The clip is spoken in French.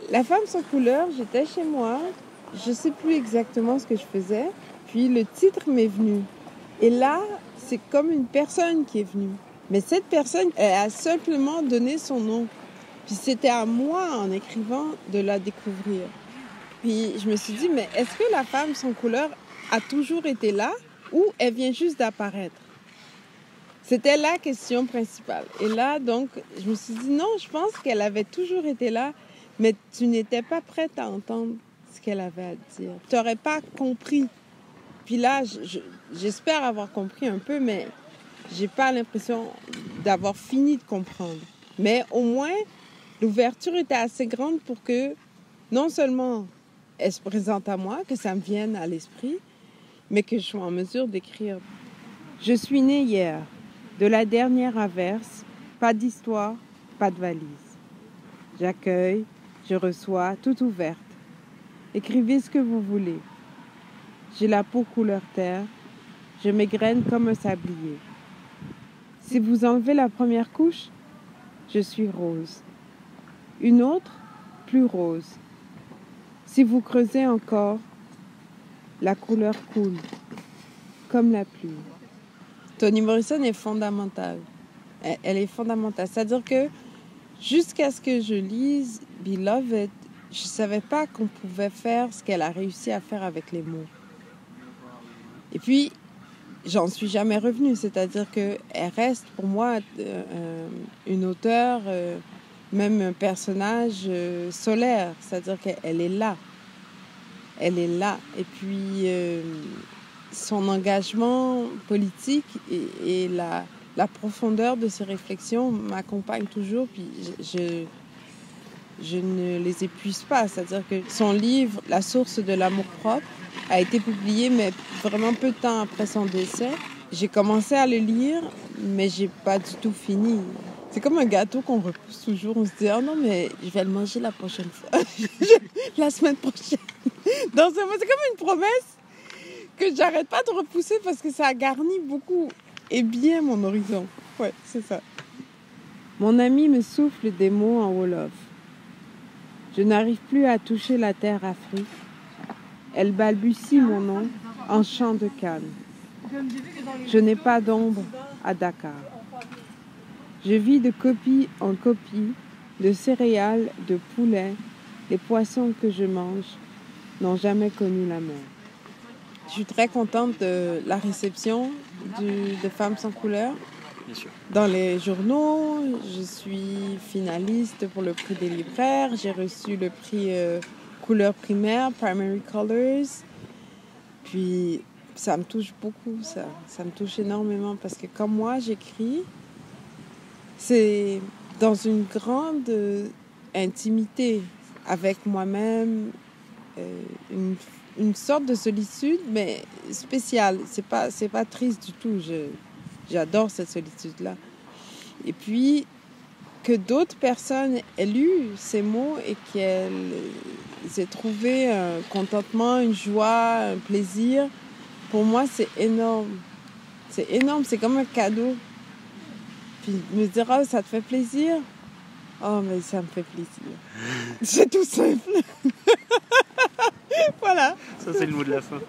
La femme sans couleur, j'étais chez moi, je ne sais plus exactement ce que je faisais, puis le titre m'est venu. Et là, c'est comme une personne qui est venue. Mais cette personne, elle a simplement donné son nom. Puis c'était à moi, en écrivant, de la découvrir. Puis je me suis dit, mais est-ce que la femme sans couleur a toujours été là ou elle vient juste d'apparaître? C'était la question principale. Et là, donc, je me suis dit, non, je pense qu'elle avait toujours été là, mais tu n'étais pas prête à entendre ce qu'elle avait à dire. Tu n'aurais pas compris. Puis là, j'espère avoir compris un peu, mais j'ai pas l'impression d'avoir fini de comprendre. Mais au moins, l'ouverture était assez grande pour que, non seulement elle se présente à moi, que ça me vienne à l'esprit, mais que je sois en mesure d'écrire. Je suis née hier. De la dernière averse, pas d'histoire, pas de valise. J'accueille, je reçois, toute ouverte. Écrivez ce que vous voulez. J'ai la peau couleur terre, je m'égrène comme un sablier. Si vous enlevez la première couche, je suis rose. Une autre, plus rose. Si vous creusez encore, la couleur coule, comme la pluie. Toni Morrison est fondamentale. Elle est fondamentale. C'est-à-dire que jusqu'à ce que je lise Beloved, je ne savais pas qu'on pouvait faire ce qu'elle a réussi à faire avec les mots. Et puis, j'en suis jamais revenue. C'est-à-dire qu'elle reste pour moi une auteure, même un personnage solaire. C'est-à-dire qu'elle est là. Elle est là. Et puis, son engagement politique et la profondeur de ses réflexions m'accompagnent toujours. Puis, je ne les épuise pas. C'est-à-dire que son livre, La source de l'amour-propre, a été publié, mais vraiment peu de temps après son décès. J'ai commencé à le lire, mais j'ai pas du tout fini. C'est comme un gâteau qu'on repousse toujours. On se dit, oh non, mais je vais le manger la prochaine fois. La semaine prochaine. Donc, c'est comme une promesse que j'arrête pas de repousser parce que ça garnit beaucoup et bien mon horizon. Ouais, c'est ça. Mon ami me souffle des mots en Wolof. Je n'arrive plus à toucher la terre Afrique. Elle balbutie mon nom en chant de canne. Je n'ai pas d'ombre à Dakar. Je vis de copie en copie, de céréales, de poulets. Les poissons que je mange n'ont jamais connu la mer. Je suis très contente de la réception de Femmes sans couleur. Bien sûr. Dans les journaux, je suis finaliste pour le prix des libraires. J'ai reçu le prix couleur primaire, Primary Colors. Puis ça me touche beaucoup, ça. Ça me touche énormément parce que comme moi, j'écris, c'est dans une grande intimité avec moi-même, une sorte de solitude, mais spéciale. C'est pas triste du tout. J'adore cette solitude-là. Et puis, que d'autres personnes aient lu ces mots et qu'elles aient trouvé un contentement, une joie, un plaisir, pour moi, c'est énorme. C'est énorme, c'est comme un cadeau. Puis me dire, oh, ça te fait plaisir? Oh, mais ça me fait plaisir. C'est tout simple. Voilà. Ça, c'est le mot de la fin.